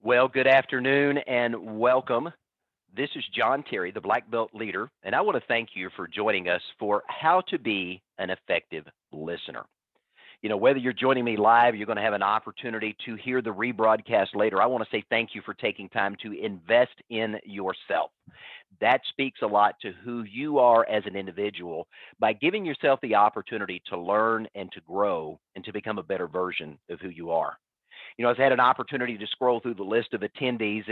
Well, good afternoon and welcome. This is John Terry, the Black Belt Leader, and I want to thank you for joining us for How to Be an Effective Listener. Whether you're joining me live, you're going to have an opportunity to hear the rebroadcast later. I want to say thank you for taking time to invest in yourself. That speaks a lot to who you are as an individual by giving yourself the opportunity to learn and to grow and to become a better version of who you are. I've had an opportunity to scroll through the list of attendees.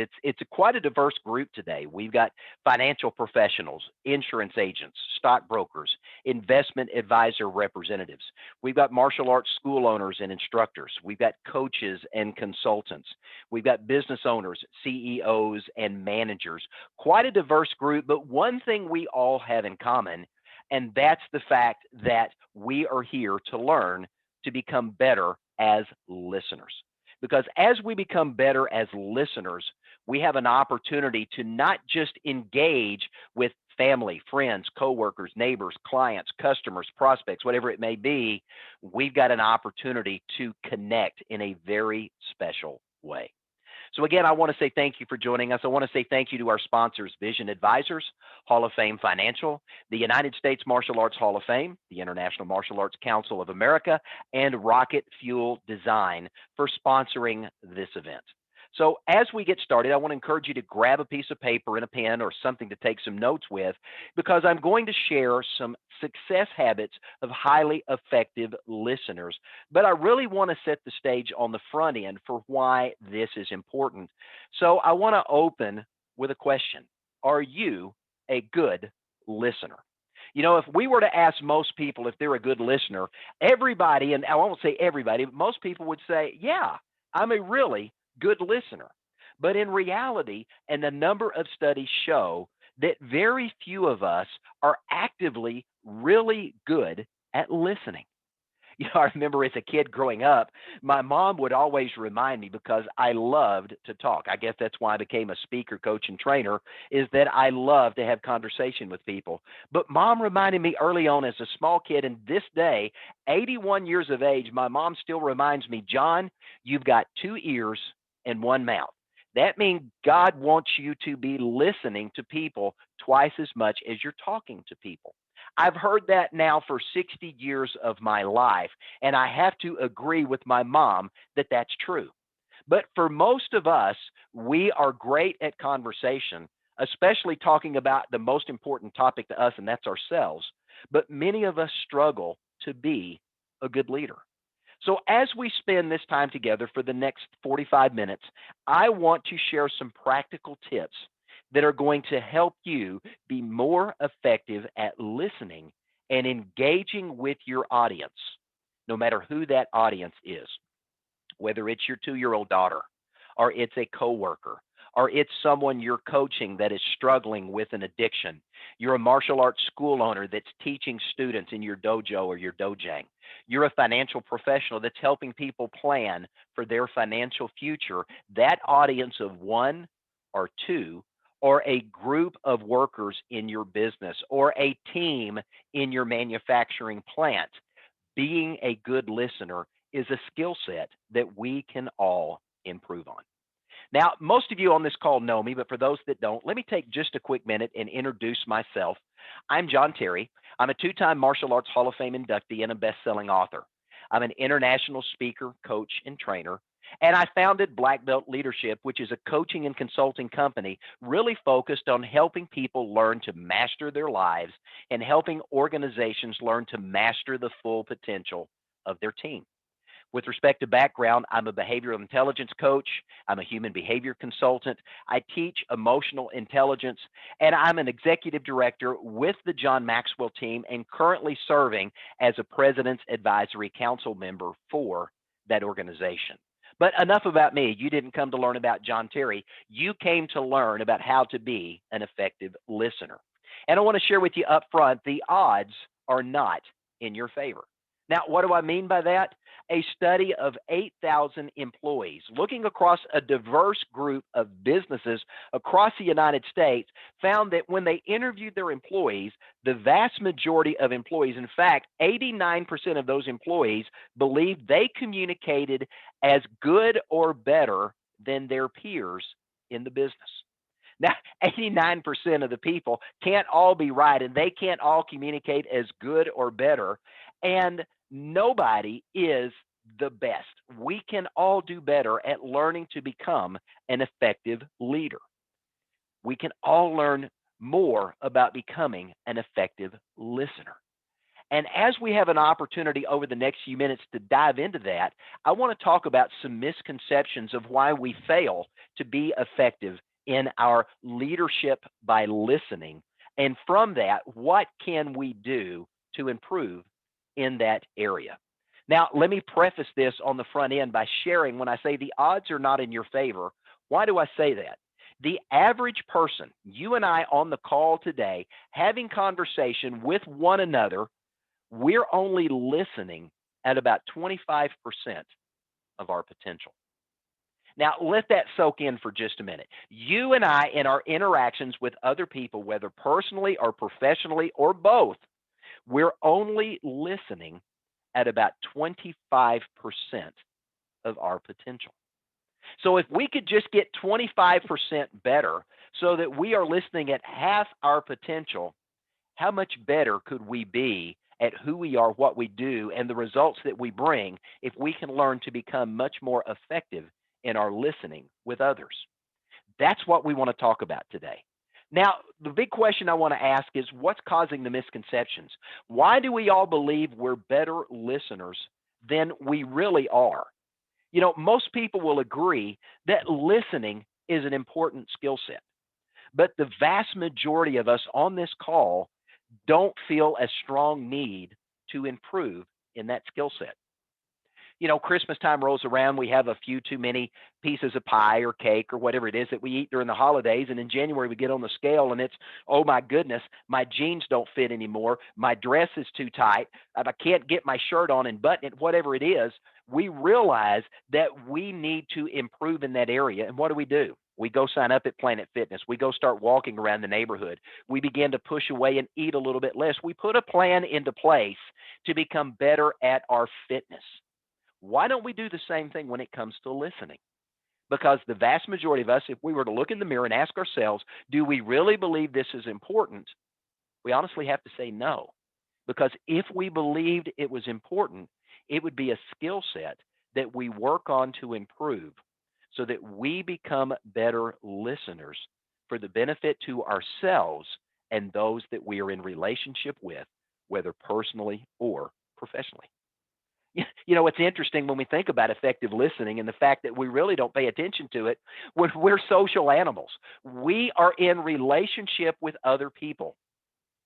Quite a diverse group today. We've got financial professionals, insurance agents, stockbrokers, investment advisor representatives. We've got martial arts school owners and instructors. We've got coaches and consultants. We've got business owners, CEOs, and managers. Quite a diverse group, but one thing we all have in common, and that's the fact that we are here to learn to become better as listeners. Because as we become better as listeners, we have an opportunity to not just engage with family, friends, coworkers, neighbors, clients, customers, prospects, whatever it may be. We've got an opportunity to connect in a very special way. So again, I want to say thank you for joining us. I want to say thank you to our sponsors, Vision Advisors, Hall of Fame Financial, the United States Martial Arts Hall of Fame, the International Martial Arts Council of America, and Rocket Fuel Design for sponsoring this event. So as we get started, I want to encourage you to grab a piece of paper and a pen or something to take some notes with, because I'm going to share some success habits of highly effective listeners. But I really want to set the stage on the front end for why this is important. So I want to open with a question. Are you a good listener? If we were to ask most people if they're a good listener, everybody, and I won't say everybody, but most people would say, yeah, I'm a really good listener. But in reality, and a number of studies show that very few of us are actively really good at listening. I remember as a kid growing up, my mom would always remind me, because I loved to talk. I guess that's why I became a speaker, coach, and trainer, is that I love to have conversation with people. But mom reminded me early on as a small kid, and this day, 81 years of age, my mom still reminds me, John, you've got two ears and one mouth. That means God wants you to be listening to people twice as much as you're talking to people. I've heard that now for 60 years of my life, and I have to agree with my mom that that's true. But for most of us, we are great at conversation, especially talking about the most important topic to us, and that's ourselves. But many of us struggle to be a good leader. So as we spend this time together for the next 45 minutes, I want to share some practical tips that are going to help you be more effective at listening and engaging with your audience, no matter who that audience is, whether it's your 2-year-old daughter, or it's a coworker, or it's someone you're coaching that is struggling with an addiction. You're a martial arts school owner that's teaching students in your dojo or your dojang. You're a financial professional that's helping people plan for their financial future. That audience of one or two, or a group of workers in your business, or a team in your manufacturing plant, being a good listener is a skill set that we can all improve on. Now, most of you on this call know me, but for those that don't, let me take just a quick minute and introduce myself. I'm John Terry. I'm a two-time Martial Arts Hall of Fame inductee and a best-selling author. I'm an international speaker, coach, and trainer. And I founded Black Belt Leadership, which is a coaching and consulting company really focused on helping people learn to master their lives and helping organizations learn to master the full potential of their team. With respect to background, I'm a behavioral intelligence coach. I'm a human behavior consultant. I teach emotional intelligence, and I'm an executive director with the John Maxwell team and currently serving as a President's Advisory Council member for that organization. But enough about me. You didn't come to learn about John Terry. You came to learn about how to be an effective listener. And I want to share with you up front, the odds are not in your favor. Now, what do I mean by that? A study of 8,000 employees looking across a diverse group of businesses across the United States found that when they interviewed their employees, the vast majority of employees, in fact, 89% of those employees believed they communicated as good or better than their peers in the business. Now, 89% of the people can't all be right and they can't all communicate as good or better. And nobody is the best. We can all do better at learning to become an effective leader. We can all learn more about becoming an effective listener. And as we have an opportunity over the next few minutes to dive into that, I want to talk about some misconceptions of why we fail to be effective in our leadership by listening. And from that, what can we do to improve in that area? Now, let me preface this on the front end by sharing when I say the odds are not in your favor. Why do I say that? The average person, you and I on the call today, having conversation with one another, we're only listening at about 25% of our potential. Now, let that soak in for just a minute. You and I, in our interactions with other people, whether personally or professionally or both, we're only listening at about 25% of our potential. So if we could just get 25% better so that we are listening at half our potential, how much better could we be at who we are, what we do, and the results that we bring if we can learn to become much more effective in our listening with others? That's what we want to talk about today. Now, the big question I want to ask is what's causing the misconceptions? Why do we all believe we're better listeners than we really are? You know, most people will agree that listening is an important skill set, but the vast majority of us on this call don't feel a strong need to improve in that skill set. You know, Christmas time rolls around, we have a few too many pieces of pie or cake or whatever it is that we eat during the holidays. And in January, we get on the scale and it's, oh my goodness, my jeans don't fit anymore. My dress is too tight. I can't get my shirt on and button it, whatever it is. We realize that we need to improve in that area. And what do? We go sign up at Planet Fitness. We go start walking around the neighborhood. We begin to push away and eat a little bit less. We put a plan into place to become better at our fitness. Why don't we do the same thing when it comes to listening? Because the vast majority of us, if we were to look in the mirror and ask ourselves, do we really believe this is important? We honestly have to say no. Because if we believed it was important, it would be a skill set that we work on to improve so that we become better listeners for the benefit to ourselves and those that we are in relationship with, whether personally or professionally. You know, it's interesting when we think about effective listening and the fact that we really don't pay attention to it when we're social animals. We are in relationship with other people,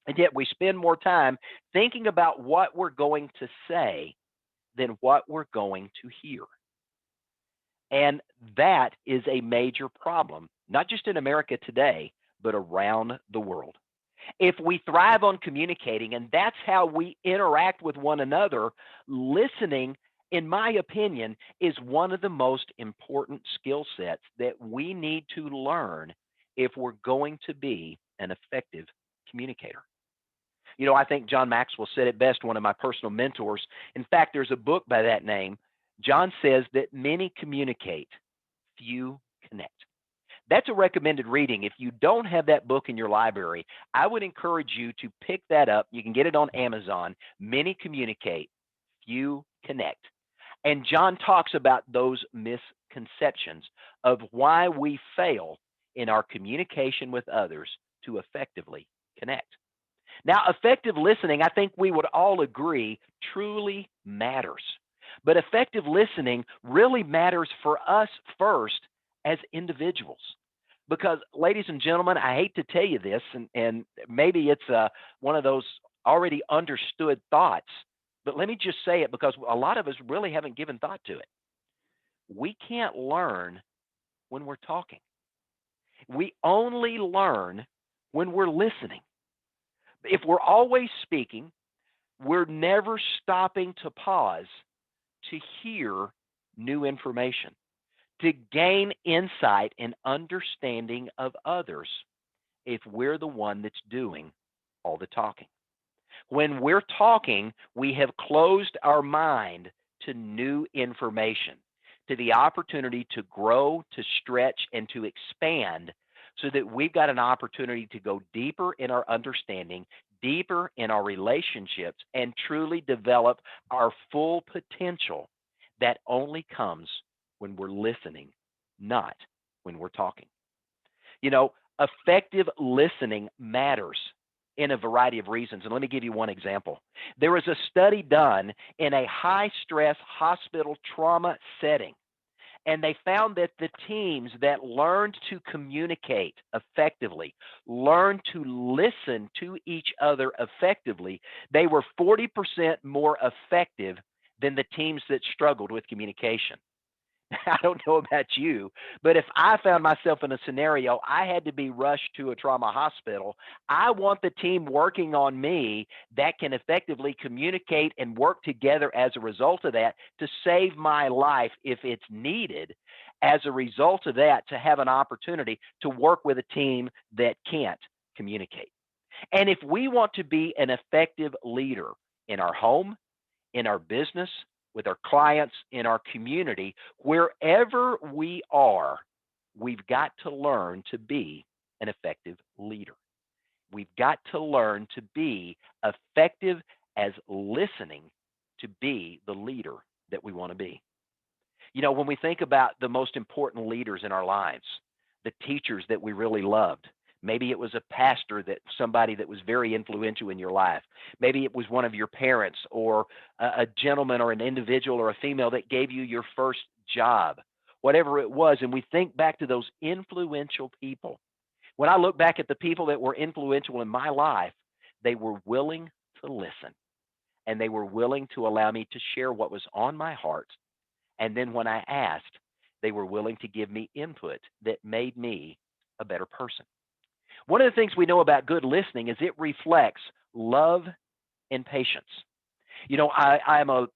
and yet we spend more time thinking about what we're going to say than what we're going to hear. And that is a major problem, not just in America today, but around the world. If we thrive on communicating and that's how we interact with one another, listening, in my opinion, is one of the most important skill sets that we need to learn if we're going to be an effective communicator. You know, I think John Maxwell said it best, one of my personal mentors. In fact, there's a book by that name. John says that many communicate, few connect. That's a recommended reading. If you don't have that book in your library, I would encourage you to pick that up. You can get it on Amazon. Many communicate, few connect. And John talks about those misconceptions of why we fail in our communication with others to effectively connect. Now, effective listening, I think we would all agree, truly matters. But effective listening really matters for us first as individuals. Because, ladies and gentlemen, I hate to tell you this, and maybe it's one of those already understood thoughts, but let me just say it because a lot of us really haven't given thought to it. We can't learn when we're talking. We only learn when we're listening. If we're always speaking, we're never stopping to pause to hear new information, to gain insight and understanding of others if we're the one that's doing all the talking. When we're talking, we have closed our mind to new information, to the opportunity to grow, to stretch, and to expand so that we've got an opportunity to go deeper in our understanding, deeper in our relationships, and truly develop our full potential that only comes when we're listening, not when we're talking. Effective listening matters in a variety of reasons. And let me give you one example. There was a study done in a high stress hospital trauma setting, and they found that the teams that learned to communicate effectively, learned to listen to each other effectively, they were 40% more effective than the teams that struggled with communication. I don't know about you, but if I found myself in a scenario I had to be rushed to a trauma hospital, I want the team working on me that can effectively communicate and work together as a result of that to save my life if it's needed. As a result of that, to have an opportunity to work with a team that can't communicate. And if we want to be an effective leader in our home, in our business, with our clients, in our community, wherever we are, we've got to learn to be an effective leader. We've got to learn to be effective as listening to be the leader that we want to be. When we think about the most important leaders in our lives, the teachers that we really loved, maybe it was a pastor, that somebody that was very influential in your life. Maybe it was one of your parents, or a gentleman or an individual or a female that gave you your first job, whatever it was. And we think back to those influential people. When I look back at the people that were influential in my life, they were willing to listen, and they were willing to allow me to share what was on my heart. And then when I asked, they were willing to give me input that made me a better person. One of the things we know about good listening is it reflects love and patience. I'm a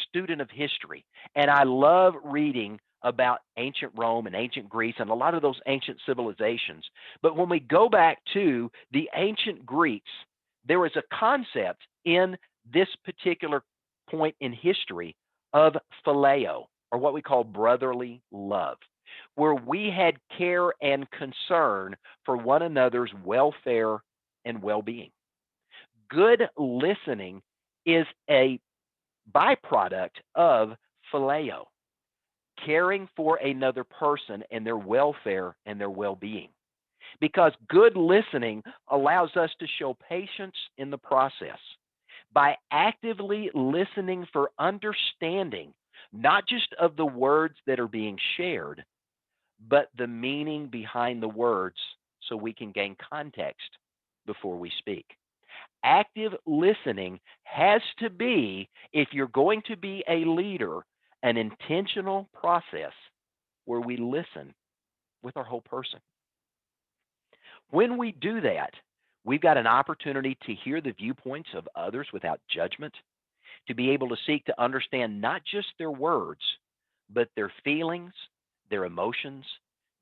student of history, and I love reading about ancient Rome and ancient Greece and a lot of those ancient civilizations. But when we go back to the ancient Greeks, there was a concept in this particular point in history of phileo, or what we call brotherly love, where we had care and concern for one another's welfare and well-being. Good listening is a byproduct of phileo, caring for another person and their welfare and their well-being. Because good listening allows us to show patience in the process by actively listening for understanding, not just of the words that are being shared, but the meaning behind the words, so we can gain context before we speak. Active listening has to be, if you're going to be a leader, an intentional process where we listen with our whole person. When we do that, we've got an opportunity to hear the viewpoints of others without judgment, to be able to seek to understand not just their words, but their feelings, their emotions,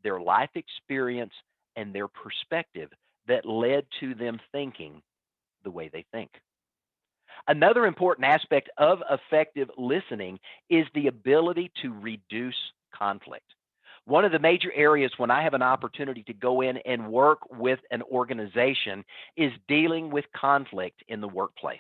their life experience, and their perspective that led to them thinking the way they think. Another important aspect of effective listening is the ability to reduce conflict. One of the major areas when I have an opportunity to go in and work with an organization is dealing with conflict in the workplace.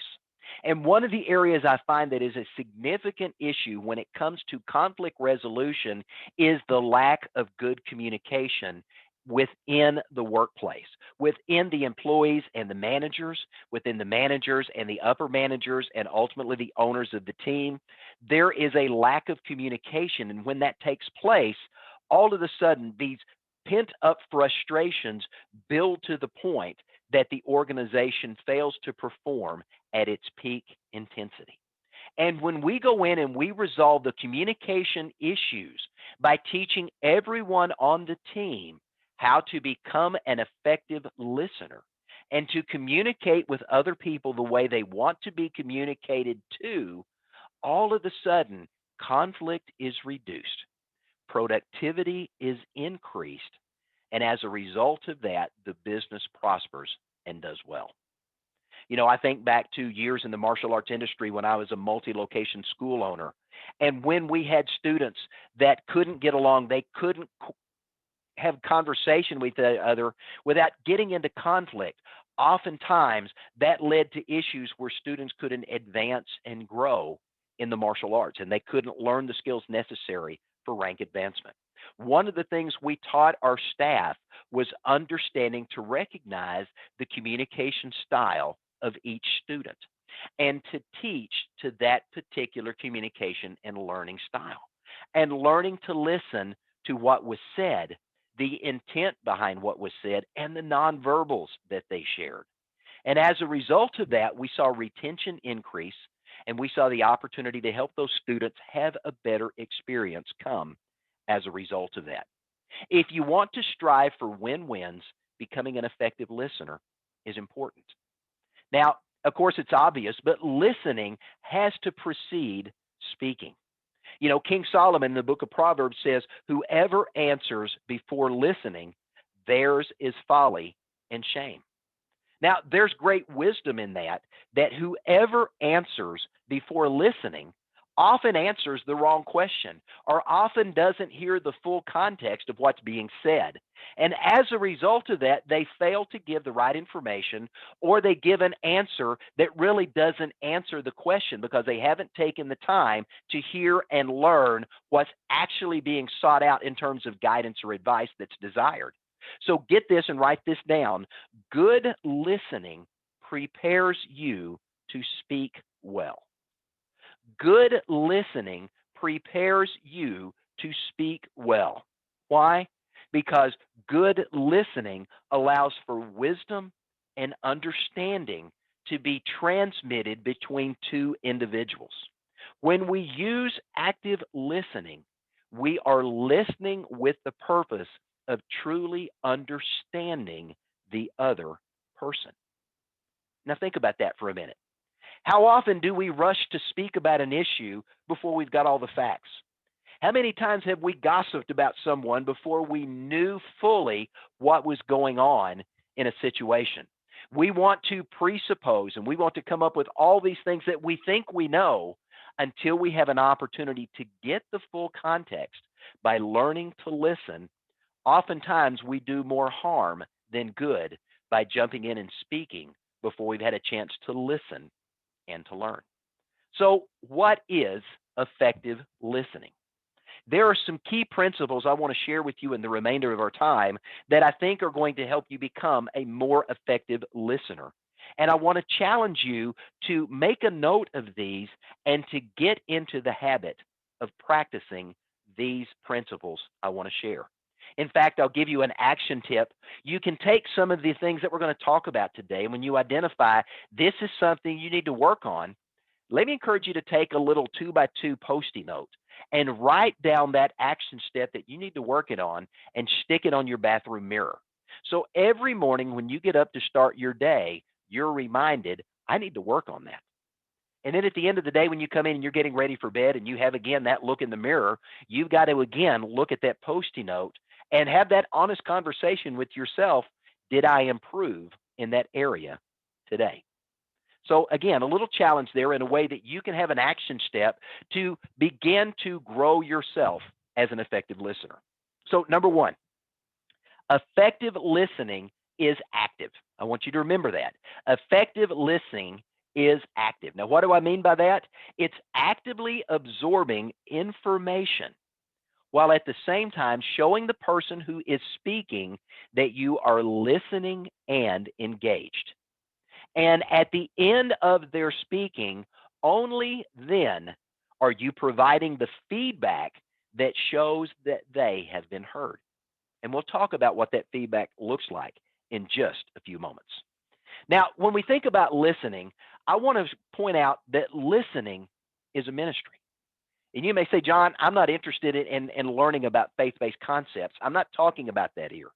And one of the areas I find that is a significant issue when it comes to conflict resolution is the lack of good communication within the workplace, within the employees and the managers, within the managers and the upper managers, and ultimately the owners of the team. There is a lack of communication. And when that takes place, all of a sudden, these pent up frustrations build to the point that the organization fails to perform at its peak intensity. And when we go in and we resolve the communication issues by teaching everyone on the team how to become an effective listener and to communicate with other people the way they want to be communicated to, all of a sudden, conflict is reduced, productivity is increased, and as a result of that, the business prospers and does well. I think back to years in the martial arts industry when I was a multi-location school owner. And when we had students that couldn't get along, they couldn't have conversation with the other without getting into conflict. Oftentimes, that led to issues where students couldn't advance and grow in the martial arts, and they couldn't learn the skills necessary for rank advancement. One of the things we taught our staff was understanding to recognize the communication style of each student and to teach to that particular communication and learning style and learning to listen to what was said, the intent behind what was said, and the nonverbals that they shared. And as a result of that, we saw retention increase and we saw the opportunity to help those students have a better experience come as a result of that. If you want to strive for win wins, becoming an effective listener is important. Now, of course, it's obvious, but listening has to precede speaking. King Solomon in the book of Proverbs says, whoever answers before listening, theirs is folly and shame. Now, there's great wisdom in that whoever answers before listening often answers the wrong question or often doesn't hear the full context of what's being said. And as a result of that, they fail to give the right information or they give an answer that really doesn't answer the question because they haven't taken the time to hear and learn what's actually being sought out in terms of guidance or advice that's desired. So get this and write this down. Good listening prepares you to speak well. Good listening prepares you to speak well. Why? Because good listening allows for wisdom and understanding to be transmitted between two individuals. When we use active listening, we are listening with the purpose of truly understanding the other person. Now, think about that for a minute. How often do we rush to speak about an issue before we've got all the facts? How many times have we gossiped about someone before we knew fully what was going on in a situation? We want to presuppose and we want to come up with all these things that we think we know until we have an opportunity to get the full context by learning to listen. Oftentimes, we do more harm than good by jumping in and speaking before we've had a chance to listen and to learn. So, what is effective listening? There are some key principles I want to share with you in the remainder of our time that I think are going to help you become a more effective listener. And I want to challenge you to make a note of these and to get into the habit of practicing these principles I want to share. In fact, I'll give you an action tip. You can take some of the things that we're going to talk about today. When you identify this is something you need to work on, let me encourage you to take a little 2x2 Post-it note and write down that action step that you need to work it on and stick it on your bathroom mirror. So every morning when you get up to start your day, you're reminded, I need to work on that. And then at the end of the day, when you come in and you're getting ready for bed and you have again that look in the mirror, you've got to again look at that Post-it note and have that honest conversation with yourself. Did I improve in that area today? So again, a little challenge there in a way that you can have an action step to begin to grow yourself as an effective listener. So number one, effective listening is active. I want you to remember that. Effective listening is active. Now, what do I mean by that? It's actively absorbing information while at the same time showing the person who is speaking that you are listening and engaged. And at the end of their speaking, only then are you providing the feedback that shows that they have been heard. And we'll talk about what that feedback looks like in just a few moments. Now, when we think about listening, I want to point out that listening is a ministry. And you may say, John, I'm not interested in learning about faith-based concepts. I'm not talking about that here.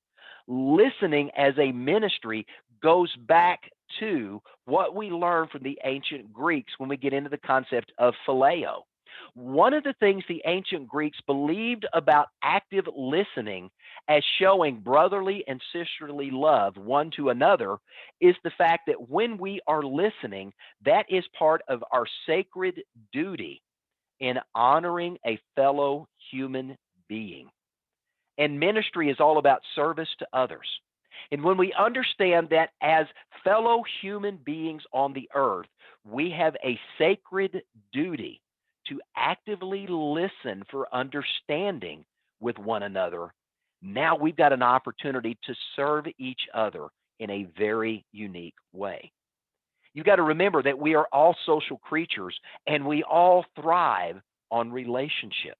Listening as a ministry goes back to what we learned from the ancient Greeks when we get into the concept of phileo. One of the things the ancient Greeks believed about active listening as showing brotherly and sisterly love one to another is the fact that when we are listening, that is part of our sacred duty in honoring a fellow human being. And ministry is all about service to others. And when we understand that as fellow human beings on the earth, we have a sacred duty to actively listen for understanding with one another, now we've got an opportunity to serve each other in a very unique way. You got to remember that we are all social creatures and we all thrive on relationship.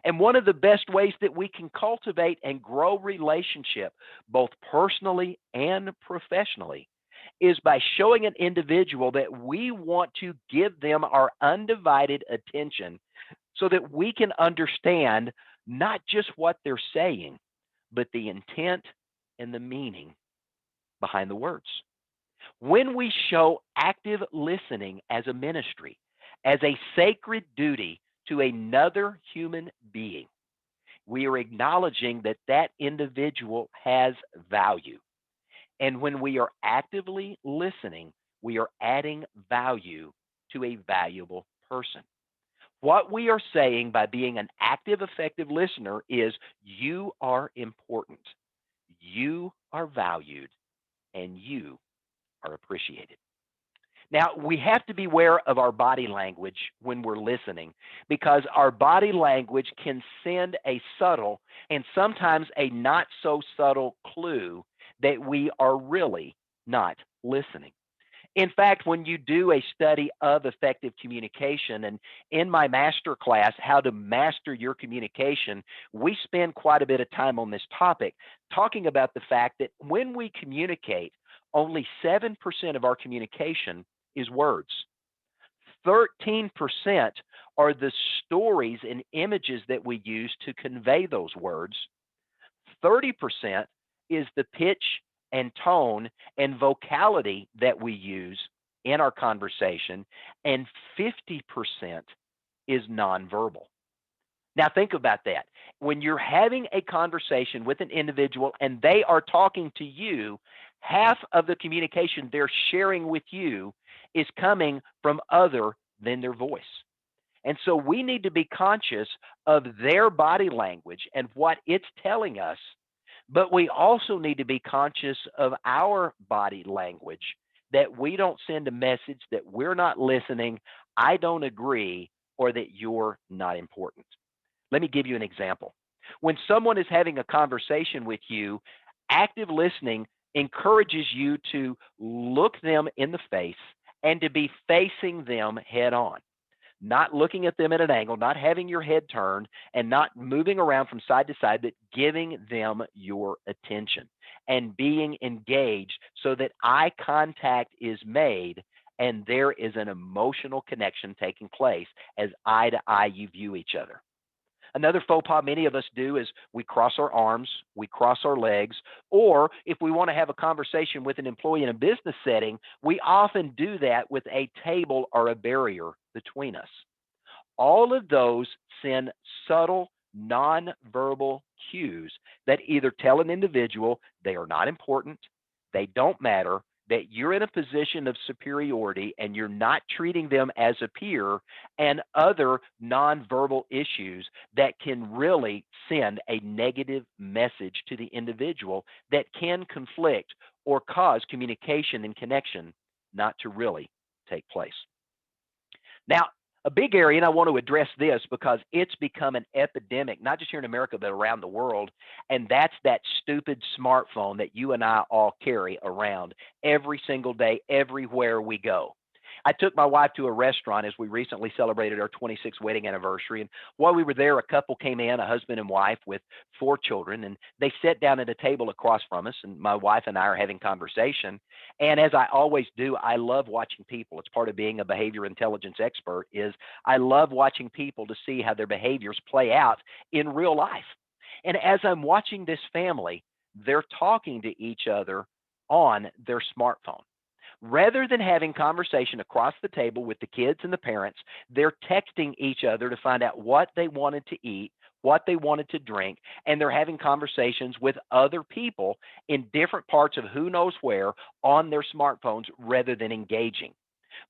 And one of the best ways that we can cultivate and grow relationship, both personally and professionally, is by showing an individual that we want to give them our undivided attention so that we can understand not just what they're saying, but the intent and the meaning behind the words. When we show active listening as a ministry, as a sacred duty to another human being, we are acknowledging that that individual has value. And when we are actively listening, we are adding value to a valuable person. What we are saying by being an active, effective listener is you are important, you are valued, and you are appreciated. Now, we have to be aware of our body language when we're listening because our body language can send a subtle and sometimes a not so subtle clue that we are really not listening. In fact, when you do a study of effective communication, and in my master class, How to Master Your Communication, we spend quite a bit of time on this topic, talking about the fact that when we communicate, only 7% of our communication is words. 13% are the stories and images that we use to convey those words. 30% is the pitch and tone and vocality that we use in our conversation, and 50% is nonverbal. Now, think about that. When you're having a conversation with an individual and they are talking to you, half of the communication they're sharing with you is coming from other than their voice. And so we need to be conscious of their body language and what it's telling us, but we also need to be conscious of our body language, that we don't send a message that we're not listening, I don't agree, or that you're not important. Let me give you an example. When someone is having a conversation with you, active listening encourages you to look them in the face and to be facing them head on, not looking at them at an angle, not having your head turned, and not moving around from side to side, but giving them your attention and being engaged so that eye contact is made and there is an emotional connection taking place as eye to eye you view each other. Another faux pas many of us do is we cross our arms, we cross our legs, or if we want to have a conversation with an employee in a business setting, we often do that with a table or a barrier between us. All of those send subtle, nonverbal cues that either tell an individual they are not important, they don't matter, that you're in a position of superiority and you're not treating them as a peer, and other nonverbal issues that can really send a negative message to the individual that can conflict or cause communication and connection not to really take place. Now, a big area, and I want to address this because it's become an epidemic, not just here in America, but around the world, and that's that stupid smartphone that you and I all carry around every single day, everywhere we go. I took my wife to a restaurant as we recently celebrated our 26th wedding anniversary. And while we were there, a couple came in, a husband and wife with 4 children, and they sat down at a table across from us. And my wife and I are having conversation. And as I always do, I love watching people. It's part of being a behavior intelligence expert is I love watching people to see how their behaviors play out in real life. And as I'm watching this family, they're talking to each other on their smartphone. Rather than having conversation across the table with the kids and the parents, they're texting each other to find out what they wanted to eat, what they wanted to drink, and they're having conversations with other people in different parts of who knows where on their smartphones rather than engaging.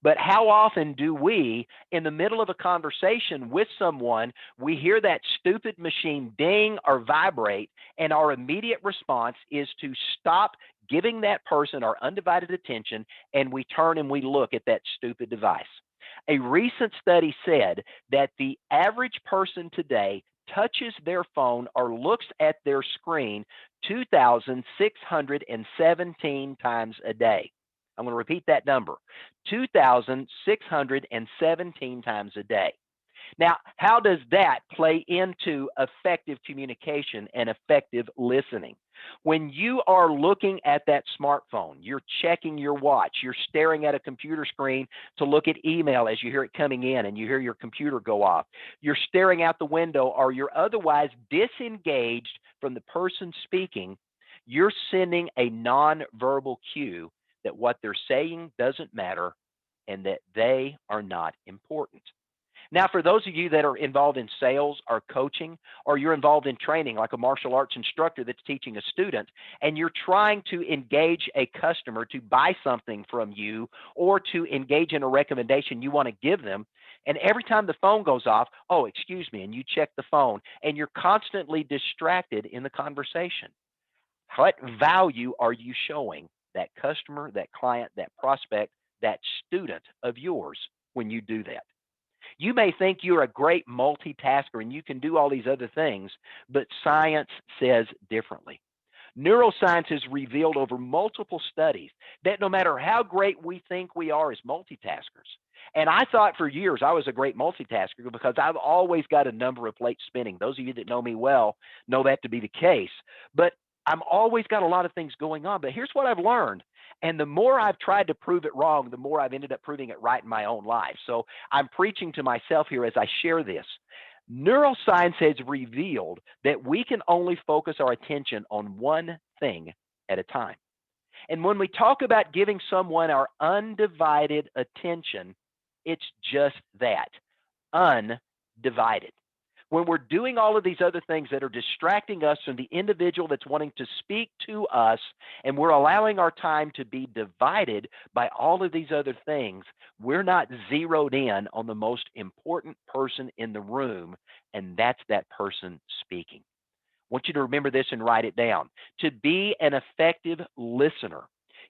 But how often do we, in the middle of a conversation with someone, we hear that stupid machine ding or vibrate, and our immediate response is to stop giving that person our undivided attention, and we turn and we look at that stupid device. A recent study said that the average person today touches their phone or looks at their screen 2,617 times a day. I'm going to repeat that number, 2,617 times a day. Now, how does that play into effective communication and effective listening? When you are looking at that smartphone, you're checking your watch, you're staring at a computer screen to look at email as you hear it coming in and you hear your computer go off, you're staring out the window or you're otherwise disengaged from the person speaking, you're sending a nonverbal cue that what they're saying doesn't matter and that they are not important. Now, for those of you that are involved in sales or coaching, or you're involved in training like a martial arts instructor that's teaching a student, and you're trying to engage a customer to buy something from you or to engage in a recommendation you want to give them, and every time the phone goes off, oh, excuse me, and you check the phone, and you're constantly distracted in the conversation. What value are you showing that customer, that client, that prospect, that student of yours when you do that? You may think you're a great multitasker and you can do all these other things, but science says differently. Neuroscience has revealed over multiple studies that no matter how great we think we are as multitaskers, and I thought for years I was a great multitasker because I've always got a number of plates spinning. Those of you that know me well know that to be the case. But I'm always got a lot of things going on. But here's what I've learned. And the more I've tried to prove it wrong, the more I've ended up proving it right in my own life. So I'm preaching to myself here as I share this. Neuroscience has revealed that we can only focus our attention on one thing at a time. And when we talk about giving someone our undivided attention, it's just that, undivided. When we're doing all of these other things that are distracting us from the individual that's wanting to speak to us, and we're allowing our time to be divided by all of these other things, we're not zeroed in on the most important person in the room, and that's that person speaking. I want you to remember this and write it down. To be an effective listener,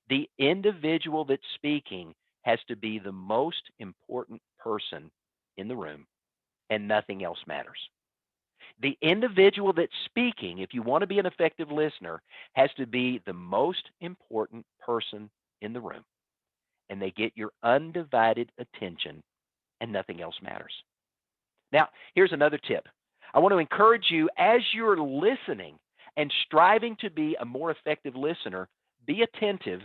the individual that's speaking has to be the most important person in the room, and nothing else matters. The individual that's speaking, if you want to be an effective listener, has to be the most important person in the room, and they get your undivided attention, and nothing else matters. Now, here's another tip. I want to encourage you as you're listening and striving to be a more effective listener, be attentive,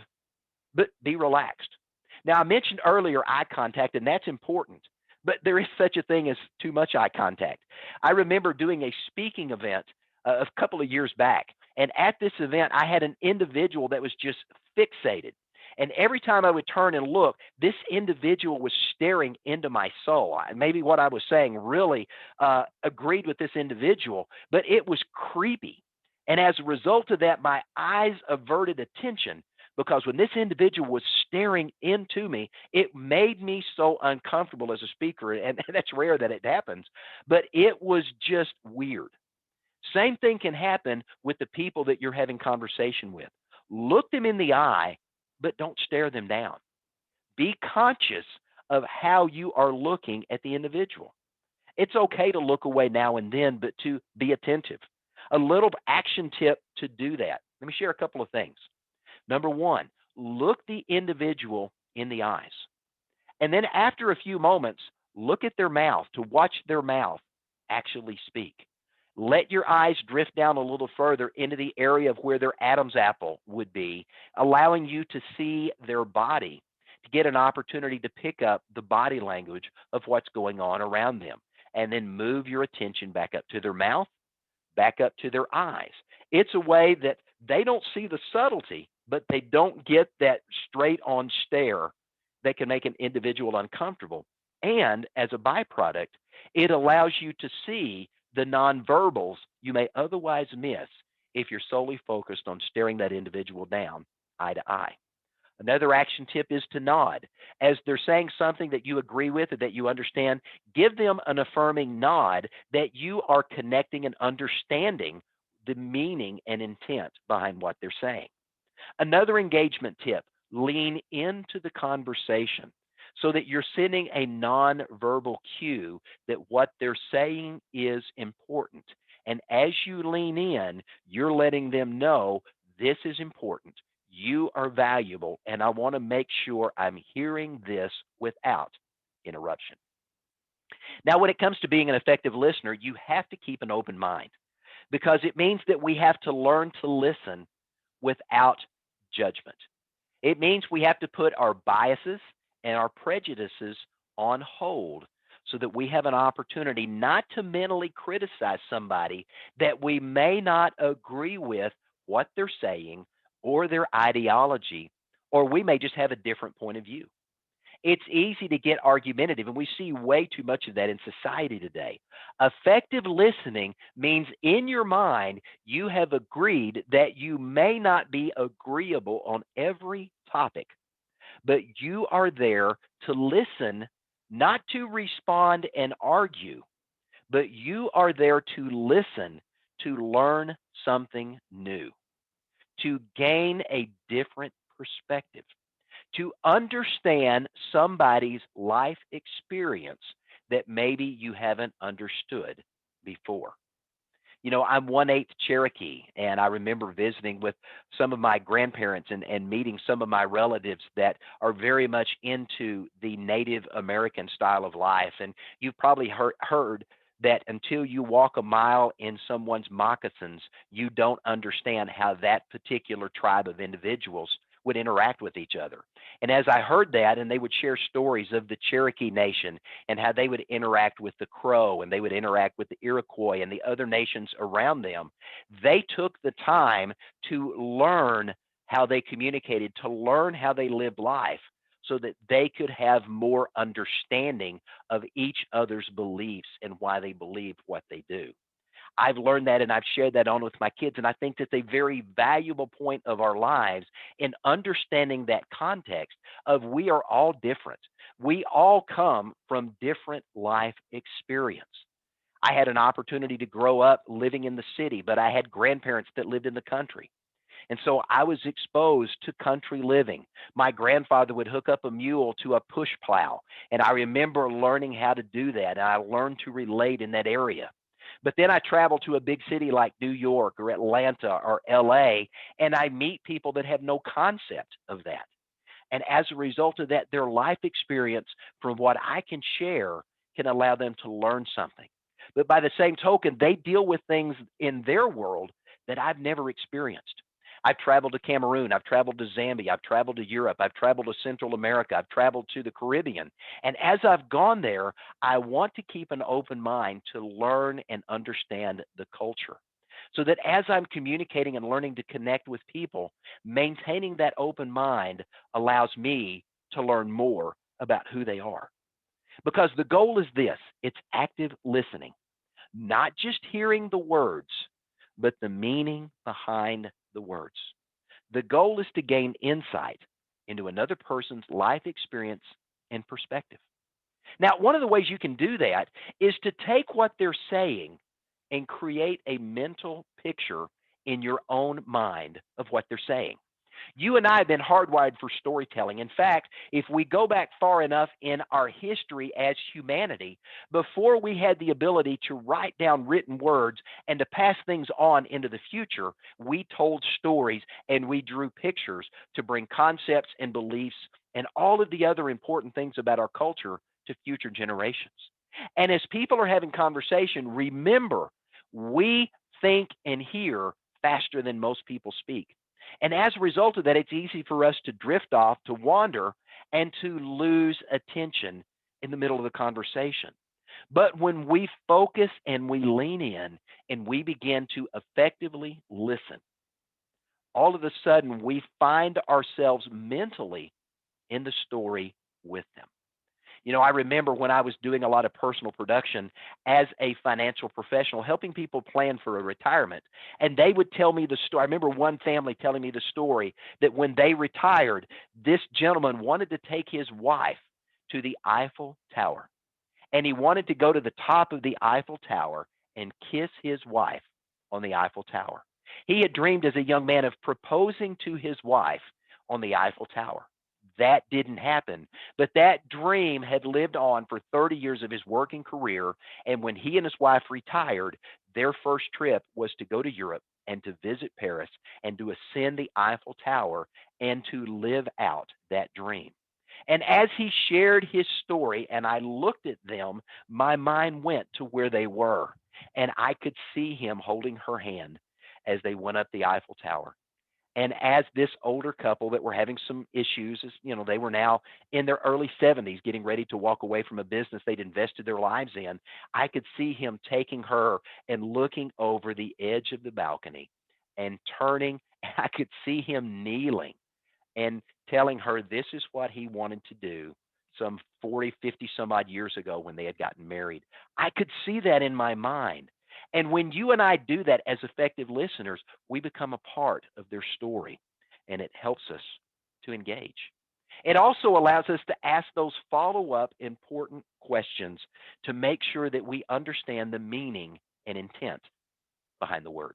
but be relaxed. Now, I mentioned earlier eye contact, and that's important, but there is such a thing as too much eye contact. I remember doing a speaking event a couple of years back, and at this event, I had an individual that was just fixated. And every time I would turn and look, this individual was staring into my soul. Maybe what I was saying really agreed with this individual, but it was creepy. And as a result of that, my eyes averted attention because when this individual was staring into me, it made me so uncomfortable as a speaker. And that's rare that it happens, but it was just weird. Same thing can happen with the people that you're having conversation with. Look them in the eye, but don't stare them down. Be conscious of how you are looking at the individual. It's okay to look away now and then, but to be attentive. A little action tip to do that. Let me share a couple of things. Number one, look the individual in the eyes. And then after a few moments, look at their mouth to watch their mouth actually speak. Let your eyes drift down a little further into the area of where their Adam's apple would be, allowing you to see their body to get an opportunity to pick up the body language of what's going on around them. And then move your attention back up to their mouth, back up to their eyes. It's a way that they don't see the subtlety, but they don't get that straight on stare that can make an individual uncomfortable. And as a byproduct, it allows you to see the nonverbals you may otherwise miss if you're solely focused on staring that individual down eye to eye. Another action tip is to nod. As they're saying something that you agree with or that you understand, give them an affirming nod that you are connecting and understanding the meaning and intent behind what they're saying. Another engagement tip, lean into the conversation so that you're sending a nonverbal cue that what they're saying is important. And as you lean in, you're letting them know this is important. You are valuable, and I want to make sure I'm hearing this without interruption. Now, when it comes to being an effective listener, you have to keep an open mind because it means that we have to learn to listen without judgment. It means we have to put our biases and our prejudices on hold so that we have an opportunity not to mentally criticize somebody that we may not agree with what they're saying or their ideology, or we may just have a different point of view. It's easy to get argumentative, and we see way too much of that in society today. Effective listening means in your mind, you have agreed that you may not be agreeable on every topic, but you are there to listen, not to respond and argue, but you are there to listen to learn something new, to gain a different perspective, to understand somebody's life experience that maybe you haven't understood before. You know, I'm 1/8 Cherokee, and I remember visiting with some of my grandparents and meeting some of my relatives that are very much into the Native American style of life. And you've probably heard that until you walk a mile in someone's moccasins, you don't understand how that particular tribe of individuals would interact with each other. And as I heard that, and they would share stories of the Cherokee Nation and how they would interact with the Crow and they would interact with the Iroquois and the other nations around them, they took the time to learn how they communicated, to learn how they lived life so that they could have more understanding of each other's beliefs and why they believe what they do. I've learned that and I've shared that on with my kids. And I think that's a very valuable point of our lives in understanding that context of we are all different. We all come from different life experience. I had an opportunity to grow up living in the city, but I had grandparents that lived in the country. And so I was exposed to country living. My grandfather would hook up a mule to a push plow. And I remember learning how to do that. And I learned to relate in that area. But then I travel to a big city like New York or Atlanta or LA, and I meet people that have no concept of that. And as a result of that, their life experience from what I can share can allow them to learn something. But by the same token, they deal with things in their world that I've never experienced. I've traveled to Cameroon. I've traveled to Zambia. I've traveled to Europe. I've traveled to Central America. I've traveled to the Caribbean. And as I've gone there, I want to keep an open mind to learn and understand the culture. So that as I'm communicating and learning to connect with people, maintaining that open mind allows me to learn more about who they are. Because the goal is this, it's active listening, not just hearing the words, but the meaning behind the words. The goal is to gain insight into another person's life experience and perspective. Now, one of the ways you can do that is to take what they're saying and create a mental picture in your own mind of what they're saying. You and I have been hardwired for storytelling. In fact, if we go back far enough in our history as humanity, before we had the ability to write down written words and to pass things on into the future, we told stories and we drew pictures to bring concepts and beliefs and all of the other important things about our culture to future generations. And as people are having conversation, remember, we think and hear faster than most people speak. And as a result of that, it's easy for us to drift off, to wander, and to lose attention in the middle of the conversation. But when we focus and we lean in and we begin to effectively listen, all of a sudden we find ourselves mentally in the story with them. I remember when I was doing a lot of personal production as a financial professional, helping people plan for a retirement. And they would tell me the story. I remember one family telling me the story that when they retired, this gentleman wanted to take his wife to the Eiffel Tower. And he wanted to go to the top of the Eiffel Tower and kiss his wife on the Eiffel Tower. He had dreamed as a young man of proposing to his wife on the Eiffel Tower. That didn't happen, but that dream had lived on for 30 years of his working career. And when he and his wife retired, their first trip was to go to Europe and to visit Paris and to ascend the Eiffel Tower and to live out that dream. And as he shared his story and I looked at them, my mind went to where they were. And I could see him holding her hand as they went up the Eiffel Tower. And as this older couple that were having some issues, as they were now in their early 70s, getting ready to walk away from a business they'd invested their lives in, I could see him taking her and looking over the edge of the balcony and turning. I could see him kneeling and telling her this is what he wanted to do some 40, 50 some odd years ago when they had gotten married. I could see that in my mind. And when you and I do that as effective listeners, we become a part of their story and it helps us to engage. It also allows us to ask those follow up important questions to make sure that we understand the meaning and intent behind the word.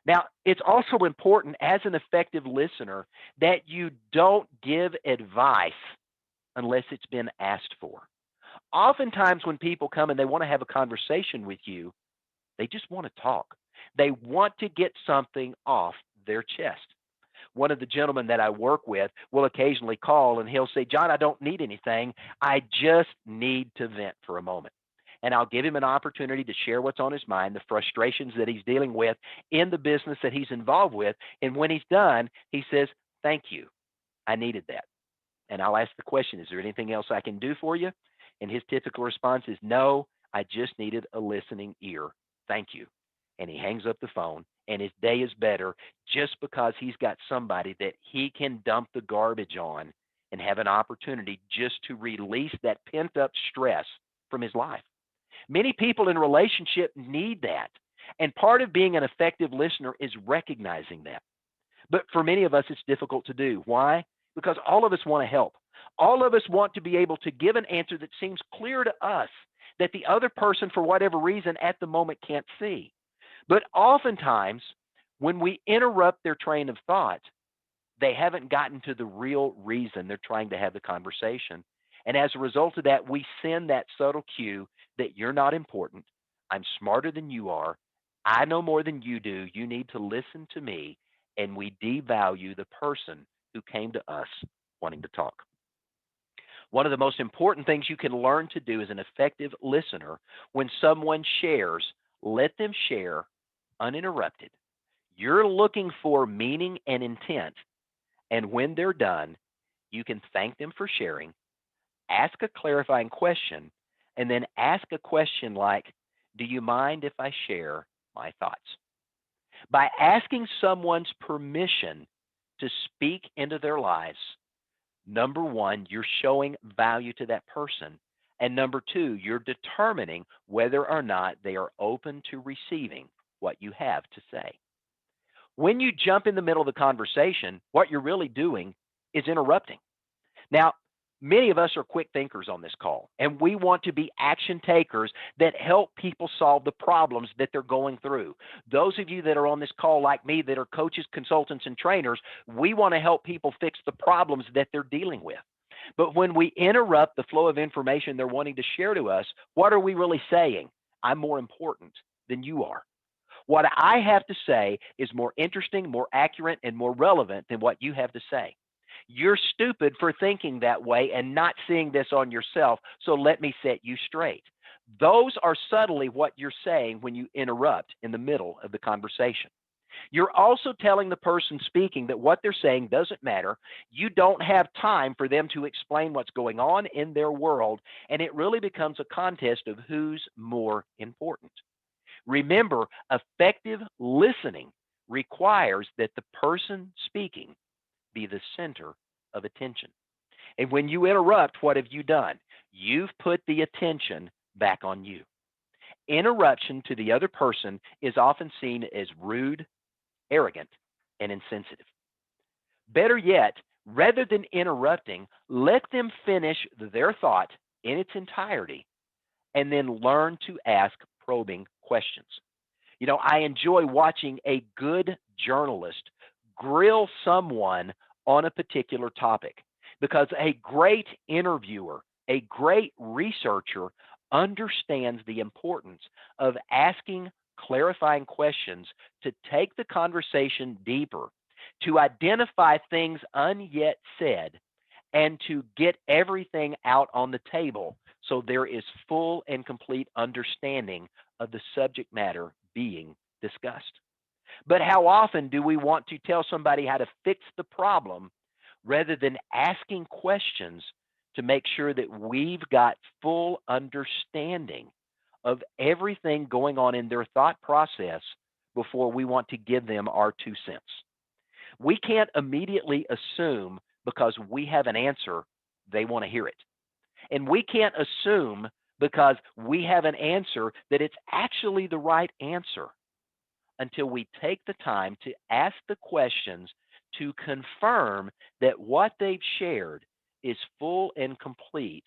Now, it's also important as an effective listener that you don't give advice unless it's been asked for. Oftentimes, when people come and they want to have a conversation with you, they just want to talk. They want to get something off their chest. One of the gentlemen that I work with will occasionally call and he'll say, John, I don't need anything. I just need to vent for a moment. And I'll give him an opportunity to share what's on his mind, the frustrations that he's dealing with in the business that he's involved with. And when he's done, he says, thank you. I needed that. And I'll ask the question, is there anything else I can do for you? And his typical response is, no, I just needed a listening ear. Thank you. And he hangs up the phone and his day is better just because he's got somebody that he can dump the garbage on and have an opportunity just to release that pent up stress from his life. Many people in relationship need that. And part of being an effective listener is recognizing that. But for many of us, it's difficult to do. Why? Because all of us want to help. All of us want to be able to give an answer that seems clear to us that the other person, for whatever reason, at the moment can't see. But oftentimes, when we interrupt their train of thought, they haven't gotten to the real reason they're trying to have the conversation. And as a result of that, we send that subtle cue that you're not important. I'm smarter than you are. I know more than you do. You need to listen to me. And we devalue the person who came to us wanting to talk. One of the most important things you can learn to do as an effective listener when someone shares, let them share uninterrupted. You're looking for meaning and intent. And when they're done, you can thank them for sharing, ask a clarifying question, and then ask a question like, do you mind if I share my thoughts? By asking someone's permission to speak into their lives, number one, you're showing value to that person. And number two, you're determining whether or not they are open to receiving what you have to say. When you jump in the middle of the conversation, what you're really doing is interrupting. Now, many of us are quick thinkers on this call, and we want to be action takers that help people solve the problems that they're going through. Those of you that are on this call like me that are coaches, consultants, and trainers, we want to help people fix the problems that they're dealing with. But when we interrupt the flow of information they're wanting to share to us, what are we really saying? I'm more important than you are. What I have to say is more interesting, more accurate, and more relevant than what you have to say. You're stupid for thinking that way and not seeing this on yourself, so let me set you straight. Those are subtly what you're saying when you interrupt in the middle of the conversation. You're also telling the person speaking that what they're saying doesn't matter. You don't have time for them to explain what's going on in their world, and it really becomes a contest of who's more important. Remember, effective listening requires that the person speaking be the center of attention. And when you interrupt, what have you done? You've put the attention back on you. Interruption to the other person is often seen as rude, arrogant, and insensitive. Better yet, rather than interrupting, let them finish their thought in its entirety and then learn to ask probing questions. I enjoy watching a good journalist grill someone on a particular topic because a great interviewer, a great researcher understands the importance of asking clarifying questions to take the conversation deeper, to identify things unyet said, and to get everything out on the table so there is full and complete understanding of the subject matter being discussed. But how often do we want to tell somebody how to fix the problem rather than asking questions to make sure that we've got full understanding of everything going on in their thought process before we want to give them our 2 cents? We can't immediately assume because we have an answer, they want to hear it. And we can't assume because we have an answer that it's actually the right answer until we take the time to ask the questions to confirm that what they've shared is full and complete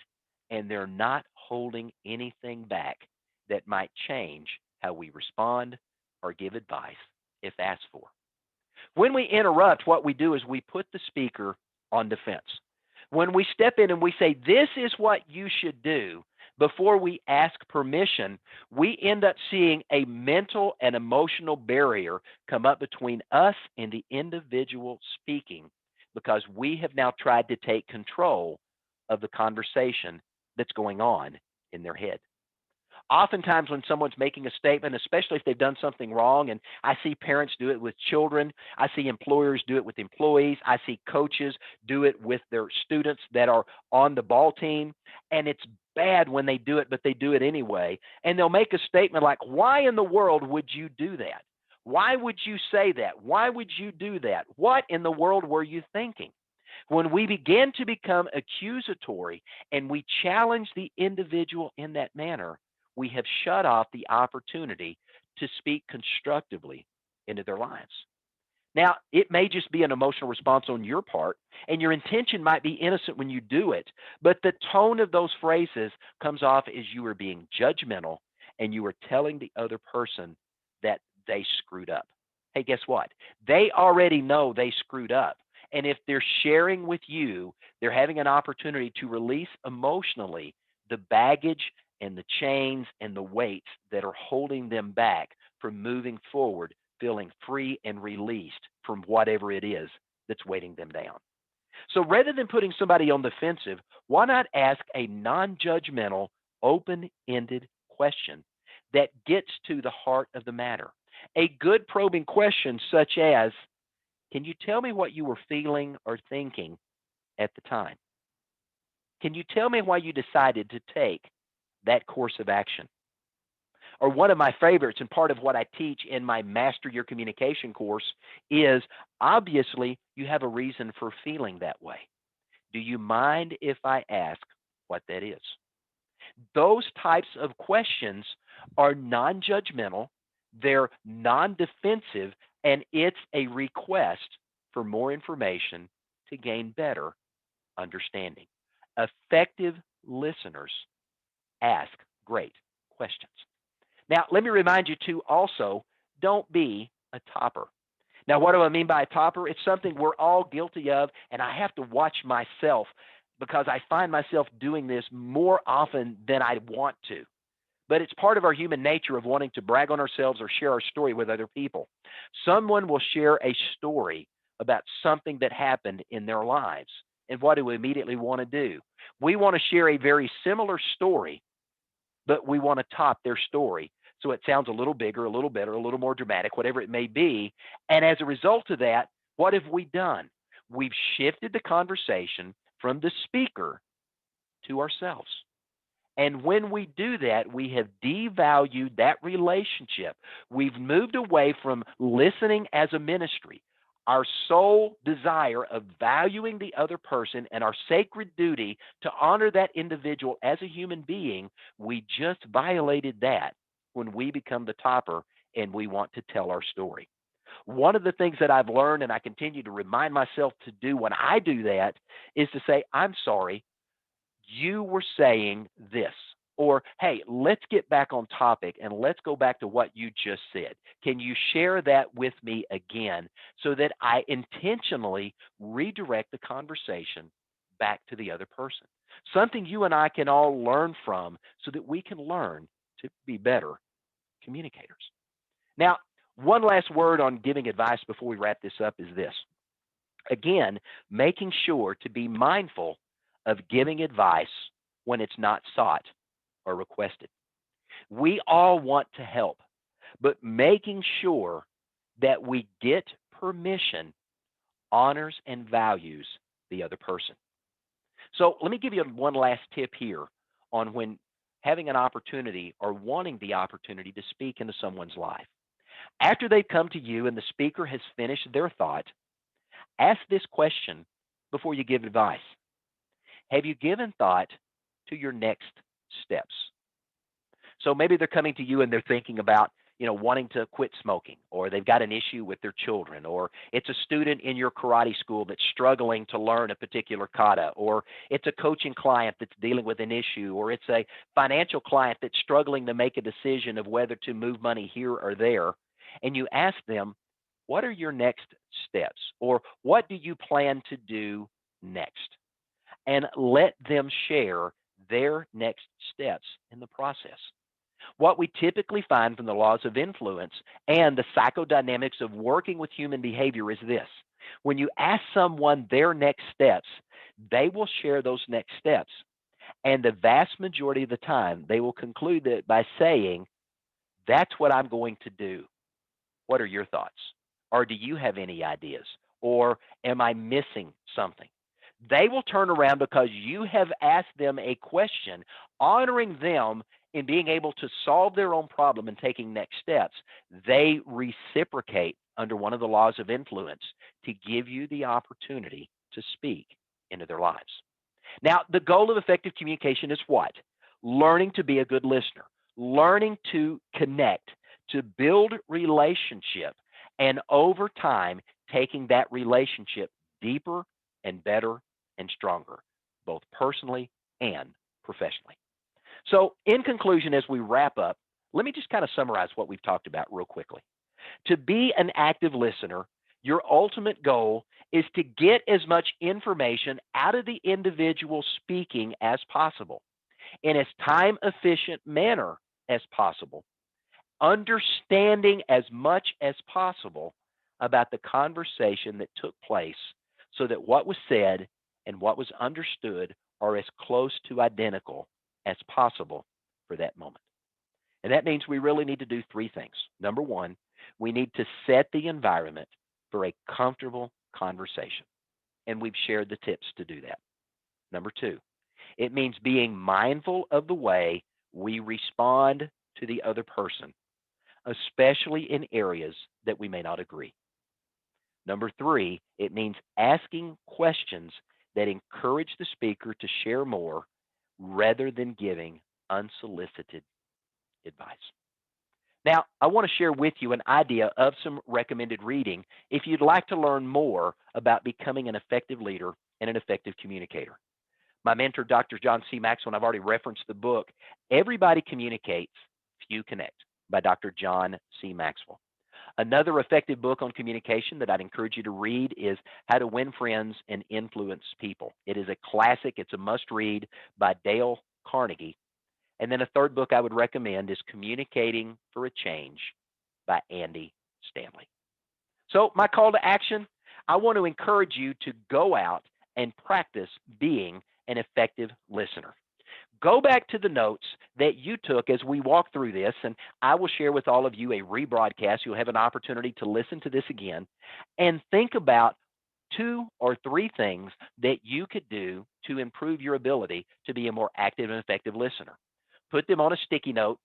and they're not holding anything back that might change how we respond or give advice if asked for. When we interrupt, what we do is we put the speaker on defense. When we step in and we say, this is what you should do, before we ask permission, we end up seeing a mental and emotional barrier come up between us and the individual speaking because we have now tried to take control of the conversation that's going on in their head. Oftentimes when someone's making a statement, especially if they've done something wrong, and I see parents do it with children, I see employers do it with employees, I see coaches do it with their students that are on the ball team, and it's bad when they do it, but they do it anyway. And they'll make a statement like, why in the world would you do that? Why would you say that? Why would you do that? What in the world were you thinking? When we begin to become accusatory and we challenge the individual in that manner, we have shut off the opportunity to speak constructively into their lives. Now, it may just be an emotional response on your part, and your intention might be innocent when you do it, but the tone of those phrases comes off as you are being judgmental and you are telling the other person that they screwed up. Hey, guess what? They already know they screwed up. And if they're sharing with you, they're having an opportunity to release emotionally the baggage and the chains and the weights that are holding them back from moving forward, feeling free and released from whatever it is that's weighting them down. So rather than putting somebody on the defensive, why not ask a non-judgmental, open-ended question that gets to the heart of the matter? A good probing question such as, can you tell me what you were feeling or thinking at the time? Can you tell me why you decided to take that course of action? Or one of my favorites, and part of what I teach in my Master Your Communication course, is obviously you have a reason for feeling that way. Do you mind if I ask what that is? Those types of questions are non judgmental, they're non defensive, and it's a request for more information to gain better understanding. Effective listeners ask great questions. Now, let me remind you to also don't be a topper. Now, what do I mean by a topper? It's something we're all guilty of, and I have to watch myself because I find myself doing this more often than I want to. But it's part of our human nature of wanting to brag on ourselves or share our story with other people. Someone will share a story about something that happened in their lives. And what do we immediately want to do? We want to share a very similar story, but we want to top their story so it sounds a little bigger, a little better, a little more dramatic, whatever it may be. And as a result of that, what have we done? We've shifted the conversation from the speaker to ourselves. And when we do that, we have devalued that relationship. We've moved away from listening as a ministry. Our sole desire of valuing the other person and our sacred duty to honor that individual as a human being, we just violated that when we become the topper and we want to tell our story. One of the things that I've learned and I continue to remind myself to do when I do that is to say, I'm sorry, you were saying this. Or, hey, let's get back on topic and let's go back to what you just said. Can you share that with me again so that I intentionally redirect the conversation back to the other person? Something you and I can all learn from so that we can learn to be better communicators. Now, one last word on giving advice before we wrap this up is this. Again, making sure to be mindful of giving advice when it's not sought or requested. We all want to help, but making sure that we get permission honors and values the other person. So let me give you one last tip here on when having an opportunity or wanting the opportunity to speak into someone's life. After they've come to you and the speaker has finished their thought, ask this question before you give advice. Have you given thought to your next steps? So maybe they're coming to you and they're thinking about, wanting to quit smoking, or they've got an issue with their children, or it's a student in your karate school that's struggling to learn a particular kata, or it's a coaching client that's dealing with an issue, or it's a financial client that's struggling to make a decision of whether to move money here or there. And you ask them, what are your next steps? Or what do you plan to do next? And let them share their next steps in the process. What we typically find from the laws of influence and the psychodynamics of working with human behavior is this. When you ask someone their next steps, they will share those next steps. And the vast majority of the time, they will conclude that by saying, that's what I'm going to do. What are your thoughts? Or do you have any ideas? Or am I missing something? They will turn around because you have asked them a question, honoring them in being able to solve their own problem and taking next steps. They reciprocate under one of the laws of influence to give you the opportunity to speak into their lives. Now, the goal of effective communication is what? Learning to be a good listener, learning to connect, to build relationship, and over time, taking that relationship deeper and better and stronger, both personally and professionally. So, in conclusion, as we wrap up, let me just kind of summarize what we've talked about real quickly. To be an active listener, your ultimate goal is to get as much information out of the individual speaking as possible in as time efficient manner as possible, understanding as much as possible about the conversation that took place so that what was said and what was understood are as close to identical as possible for that moment. And that means we really need to do three things. Number one, we need to set the environment for a comfortable conversation. And we've shared the tips to do that. Number two, it means being mindful of the way we respond to the other person, especially in areas that we may not agree. Number three, it means asking questions that encourage the speaker to share more rather than giving unsolicited advice. Now, I want to share with you an idea of some recommended reading if you'd like to learn more about becoming an effective leader and an effective communicator. My mentor, Dr. John C. Maxwell, and I've already referenced the book, Everybody Communicates, Few Connect, by Dr. John C. Maxwell. Another effective book on communication that I'd encourage you to read is How to Win Friends and Influence People. It is a classic. It's a must-read by Dale Carnegie. And then a third book I would recommend is Communicating for a Change by Andy Stanley. So my call to action, I want to encourage you to go out and practice being an effective listener. Go back to the notes that you took as we walk through this, and I will share with all of you a rebroadcast. You'll have an opportunity to listen to this again and think about 2 or 3 things that you could do to improve your ability to be a more active and effective listener. Put them on a sticky note,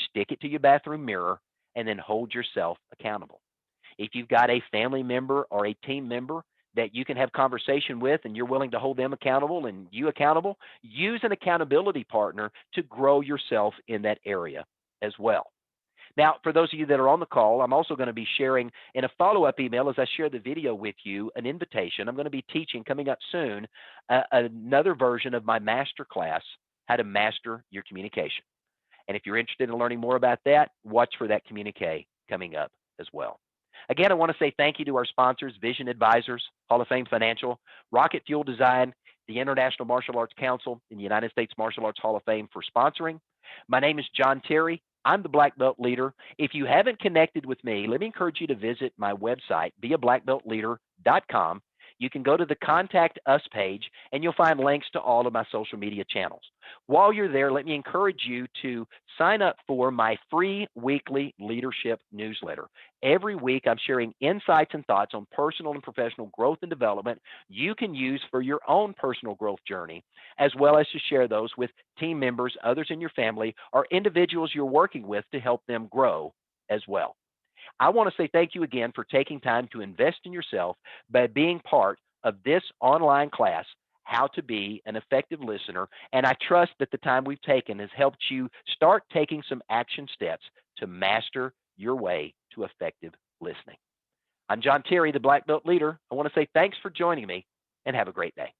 stick it to your bathroom mirror, and then hold yourself accountable. If you've got a family member or a team member that you can have conversation with and you're willing to hold them accountable and you accountable, use an accountability partner to grow yourself in that area as well. Now, for those of you that are on the call, I'm also going to be sharing in a follow up email as I share the video with you an invitation. I'm going to be teaching coming up soon another version of my master class, How to Master Your Communication. And if you're interested in learning more about that, watch for that communique coming up as well. Again, I want to say thank you to our sponsors, Vision Advisors, Hall of Fame Financial, Rocket Fuel Design, the International Martial Arts Council, and the United States Martial Arts Hall of Fame for sponsoring. My name is John Terry. I'm the Black Belt Leader. If you haven't connected with me, let me encourage you to visit my website, beablackbeltleader.com. You can go to the Contact Us page, and you'll find links to all of my social media channels. While you're there, let me encourage you to sign up for my free weekly leadership newsletter. Every week, I'm sharing insights and thoughts on personal and professional growth and development you can use for your own personal growth journey, as well as to share those with team members, others in your family, or individuals you're working with to help them grow as well. I want to say thank you again for taking time to invest in yourself by being part of this online class, How to Be an Effective Listener. And I trust that the time we've taken has helped you start taking some action steps to master your way to effective listening. I'm John Terry, the Black Belt Leader. I want to say thanks for joining me and have a great day.